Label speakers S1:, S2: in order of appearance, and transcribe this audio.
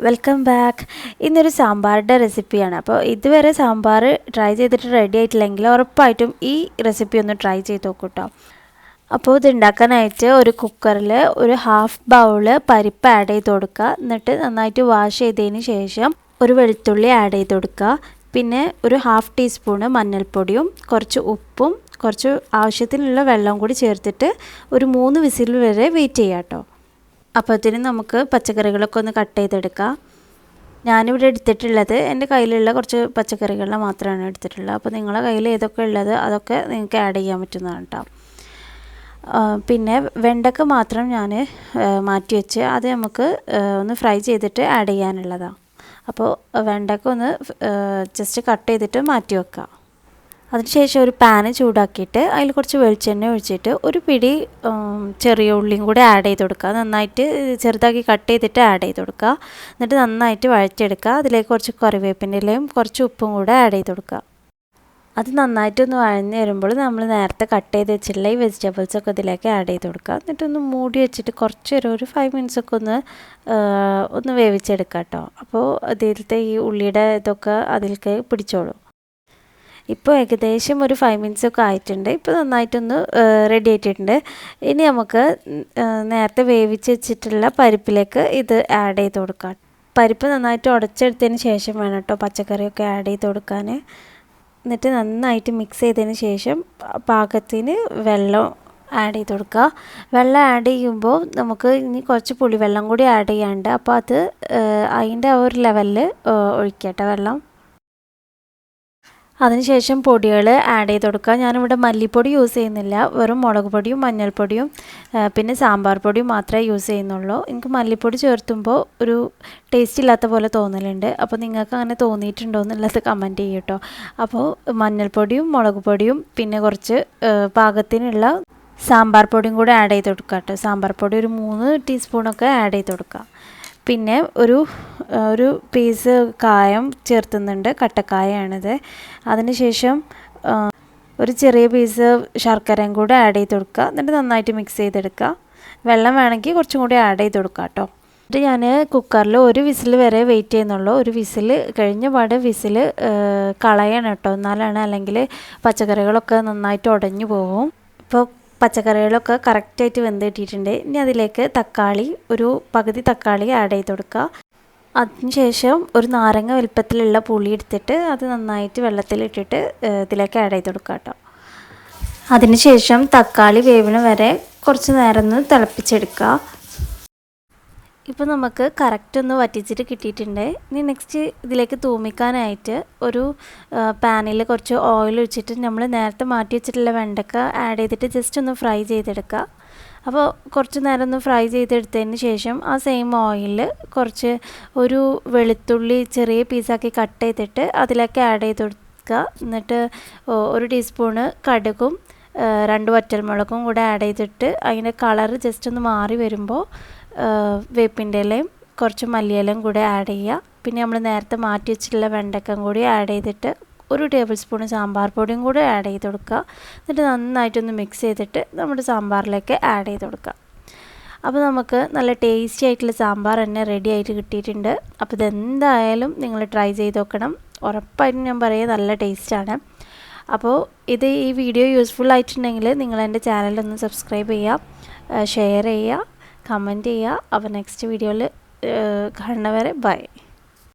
S1: Welcome back. ഇന്നൊരു സാമ്പാറിൻ്റെ റെസിപ്പിയാണ്. അപ്പോൾ ഇതുവരെ സാമ്പാർ ട്രൈ ചെയ്തിട്ട് റെഡി ആയിട്ടില്ലെങ്കിൽ ഉറപ്പായിട്ടും ഈ റെസിപ്പി ഒന്ന് ട്രൈ ചെയ്ത് നോക്കൂ കേട്ടോ. അപ്പോൾ ഇത് ഉണ്ടാക്കാനായിട്ട് ഒരു കുക്കറിൽ ഒരു ഹാഫ് ബൗള് പരിപ്പ് ആഡ് ചെയ്ത് കൊടുക്കുക. എന്നിട്ട് നന്നായിട്ട് വാഷ് ചെയ്തതിന് ശേഷം ഒരു വെളുത്തുള്ളി ആഡ് ചെയ്ത് കൊടുക്കുക. പിന്നെ ഒരു ഹാഫ് ടീസ്പൂണ് മഞ്ഞൾപ്പൊടിയും കുറച്ച് ഉപ്പും കുറച്ച് ആവശ്യത്തിനുള്ള വെള്ളം കൂടി ചേർത്തിട്ട് ഒരു 3 വിസിൽ വരെ വെയിറ്റ് ചെയ്യാം കേട്ടോ. അപ്പോഴത്തേനും നമുക്ക് പച്ചക്കറികളൊക്കെ ഒന്ന് കട്ട് ചെയ്തെടുക്കാം. ഞാനിവിടെ എടുത്തിട്ടുള്ളത് എൻ്റെ കയ്യിലുള്ള കുറച്ച് പച്ചക്കറികൾ മാത്രമാണ് എടുത്തിട്ടുള്ളത്. അപ്പോൾ നിങ്ങളുടെ കയ്യിൽ ഏതൊക്കെ ഉള്ളത് അതൊക്കെ നിങ്ങൾക്ക് ആഡ് ചെയ്യാൻ പറ്റുന്നതാണ് കേട്ടോ. പിന്നെ വെണ്ടക്ക മാത്രം ഞാൻ മാറ്റി വെച്ച് അത് നമുക്ക് ഒന്ന് ഫ്രൈ ചെയ്തിട്ട് ആഡ് ചെയ്യാനുള്ളതാണ്. അപ്പോൾ വെണ്ടക്ക ഒന്ന് ജസ്റ്റ് കട്ട് ചെയ്തിട്ട് മാറ്റി വെക്കാം. അതിനുശേഷം ഒരു പാന് ചൂടാക്കിയിട്ട് അതിൽ കുറച്ച് വെളിച്ചെണ്ണ ഒഴിച്ചിട്ട് ഒരു പിടി ചെറിയ ഉള്ളിയും കൂടെ ആഡ് ചെയ്ത് കൊടുക്കുക. നന്നായിട്ട് ചെറുതാക്കി കട്ട് ചെയ്തിട്ട് ആഡ് ചെയ്ത് കൊടുക്കുക. എന്നിട്ട് നന്നായിട്ട് വഴറ്റിയെടുക്കുക. അതിലേക്ക് കുറച്ച് കറിവേപ്പിൻ്റെ ഇലയും കുറച്ച് ഉപ്പും കൂടെ ആഡ് ചെയ്ത് കൊടുക്കുക. അത് നന്നായിട്ടൊന്ന് വഴഞ്ഞ് വരുമ്പോൾ നമ്മൾ നേരത്തെ കട്ട് ചെയ്ത് വെച്ചിട്ടുള്ള ഈ വെജിറ്റബിൾസൊക്കെ ഇതിലേക്ക് ആഡ് ചെയ്ത് കൊടുക്കുക. എന്നിട്ടൊന്ന് മൂടി വെച്ചിട്ട് കുറച്ച് ഒരു 5 മിനിറ്റ്സൊക്കെ ഒന്ന് വേവിച്ചെടുക്കുക കേട്ടോ. അപ്പോൾ അതിലത്തെ ഈ ഉള്ളിയുടെ ഇതൊക്കെ അതിലേക്ക് പിടിച്ചോളും. ഇപ്പോൾ ഏകദേശം ഒരു 5 മിനിറ്റ്സൊക്കെ ആയിട്ടുണ്ട്. ഇപ്പോൾ നന്നായിട്ടൊന്ന് റെഡി ആയിട്ടുണ്ട്. ഇനി നമുക്ക് നേരത്തെ വേവിച്ച് വെച്ചിട്ടുള്ള പരിപ്പിലേക്ക് ഇത് ആഡ് ചെയ്ത് കൊടുക്കാം. പരിപ്പ് നന്നായിട്ട് ഉടച്ചെടുത്തതിന് ശേഷം വേണം കേട്ടോ പച്ചക്കറിയൊക്കെ ആഡ് ചെയ്ത് കൊടുക്കാൻ. എന്നിട്ട് നന്നായിട്ട് മിക്സ് ചെയ്തതിന് ശേഷം പാകത്തിന് വെള്ളം ആഡ് ചെയ്ത് കൊടുക്കുക. വെള്ളം ആഡ് ചെയ്യുമ്പോൾ നമുക്ക് ഇനി കുറച്ച് പുളിവെള്ളം കൂടി ആഡ് ചെയ്യാനുണ്ട്. അപ്പോൾ അത് അതിൻ്റെ ആ ഒരു ലെവലിൽ ഒഴിക്കട്ടെ വെള്ളം. അതിനുശേഷം പൊടികൾ ആഡ് ചെയ്ത് കൊടുക്കുക. ഞാനിവിടെ മല്ലിപ്പൊടി യൂസ് ചെയ്യുന്നില്ല, വെറും മുളക് പൊടിയും മഞ്ഞൾപ്പൊടിയും പിന്നെ സാമ്പാർ പൊടിയും മാത്രമേ യൂസ് ചെയ്യുന്നുള്ളൂ. എനിക്ക് മല്ലിപ്പൊടി ചേർത്തുമ്പോൾ ഒരു ടേസ്റ്റ് ഇല്ലാത്ത പോലെ തോന്നലുണ്ട്. അപ്പോൾ നിങ്ങൾക്ക് അങ്ങനെ തോന്നിയിട്ടുണ്ടോ എന്നുള്ളത് കമൻറ്റ് ചെയ്യും കേട്ടോ. അപ്പോൾ മഞ്ഞൾപ്പൊടിയും മുളക് പൊടിയും പിന്നെ കുറച്ച് പാകത്തിനുള്ള സാമ്പാർ പൊടിയും കൂടെ ആഡ് ചെയ്ത് കൊടുക്കുക കേട്ടോ. സാമ്പാർ പൊടി ഒരു 3 ടീസ്പൂണൊക്കെ ആഡ് ചെയ്ത് കൊടുക്കുക. പിന്നെ ഒരു പീസ് കായം ചേർത്തുന്നുണ്ട്, കട്ടക്കായാണിത്. അതിനുശേഷം ഒരു ചെറിയ പീസ് ശർക്കരയും കൂടെ ആഡ് ചെയ്ത് കൊടുക്കുക. എന്നിട്ട് നന്നായിട്ട് മിക്സ് ചെയ്തെടുക്കുക. വെള്ളം വേണമെങ്കിൽ കുറച്ചും കൂടി ആഡ് ചെയ്ത് കൊടുക്കുക കേട്ടോ. എന്നിട്ട് ഞാൻ കുക്കറിൽ ഒരു വിസിൽ വരെ വെയിറ്റ് ചെയ്യുന്നുള്ളൂ. ഒരു വിസിൽ കഴിഞ്ഞ പാട് വിസിൽ കളയണം കേട്ടോ, എന്നാലാണ്, അല്ലെങ്കിൽ പച്ചക്കറികളൊക്കെ നന്നായിട്ട് ഉടഞ്ഞു പോകും. ഇപ്പോൾ പച്ചക്കറികളൊക്കെ കറക്റ്റായിട്ട് വെന്ത് കിട്ടിയിട്ടുണ്ട്. ഇനി അതിലേക്ക് തക്കാളി, ഒരു പകുതി തക്കാളി ആഡ് ചെയ്ത് കൊടുക്കുക. അതിനുശേഷം ഒരു നാരങ്ങ വലുപ്പത്തിലുള്ള പുളി എടുത്തിട്ട് അത് നന്നായിട്ട് വെള്ളത്തിലിട്ടിട്ട് ഇതിലേക്ക് ആഡ് ചെയ്ത് കൊടുക്കുക കേട്ടോ. അതിനുശേഷം തക്കാളി വേവിന് വരെ കുറച്ച് നേരം ഒന്ന് തിളപ്പിച്ചെടുക്കുക. ഇപ്പോൾ നമുക്ക് കറക്റ്റ് ഒന്ന് വറ്റിച്ചിട്ട് കിട്ടിയിട്ടുണ്ട്. ഇനി നെക്സ്റ്റ് ഇതിലേക്ക് തൂമിക്കാനായിട്ട് ഒരു പാനിൽ കുറച്ച് ഓയിൽ ഒഴിച്ചിട്ട് നമ്മൾ നേരത്തെ മാറ്റി വെച്ചിട്ടുള്ള വെണ്ടക്ക ആഡ് ചെയ്തിട്ട് ജസ്റ്റ് ഒന്ന് ഫ്രൈ ചെയ്തെടുക്കുക. അപ്പോൾ കുറച്ച് നേരം ഒന്ന് ഫ്രൈ ചെയ്തെടുത്തതിന് ശേഷം ആ സെയിം ഓയിലിൽ കുറച്ച് ഒരു വെളുത്തുള്ളി ചെറിയ പീസാക്കി കട്ട് ചെയ്തിട്ട് അതിലേക്ക് ആഡ് ചെയ്ത് കൊടുക്കുക. എന്നിട്ട് 1 ടീസ്പൂണ് കടുകും 2 വറ്റൽമുളകും കൂടെ ആഡ് ചെയ്തിട്ട് അതിൻ്റെ കളറ് ജസ്റ്റ് ഒന്ന് മാറി വരുമ്പോൾ വേപ്പിൻ്റെ ഇലയും കുറച്ച് മല്ലിയിലയും കൂടെ ആഡ് ചെയ്യുക. പിന്നെ നമ്മൾ നേരത്തെ മാറ്റി വെച്ചിട്ടുള്ള വെണ്ടക്കം കൂടി ആഡ് ചെയ്തിട്ട് 1 ടേബിൾ സ്പൂൺ സാമ്പാർ പൊടിയും കൂടെ ആഡ് ചെയ്ത് കൊടുക്കുക. എന്നിട്ട് നന്നായിട്ടൊന്ന് മിക്സ് ചെയ്തിട്ട് നമ്മുടെ സാമ്പാറിലേക്ക് ആഡ് ചെയ്ത് കൊടുക്കുക. അപ്പോൾ നമുക്ക് നല്ല ടേസ്റ്റി ആയിട്ടുള്ള സാമ്പാർ തന്നെ റെഡി ആയിട്ട് കിട്ടിയിട്ടുണ്ട്. അപ്പോൾ ഇതെന്തായാലും നിങ്ങൾ ട്രൈ ചെയ്ത് നോക്കണം. ഉറപ്പായിട്ടും ഞാൻ പറയുക നല്ല ടേസ്റ്റാണ്. അപ്പോൾ ഈ വീഡിയോ യൂസ്ഫുൾ ആയിട്ടുണ്ടെങ്കിൽ നിങ്ങൾ എൻ്റെ ചാനലൊന്ന് സബ്സ്ക്രൈബ് ചെയ്യുക, ഷെയർ ചെയ്യുക, കമൻറ്റ് ചെയ്യുക. അപ്പോൾ നെക്സ്റ്റ് വീഡിയോയിൽ കാണുന്നവരെ ബൈ.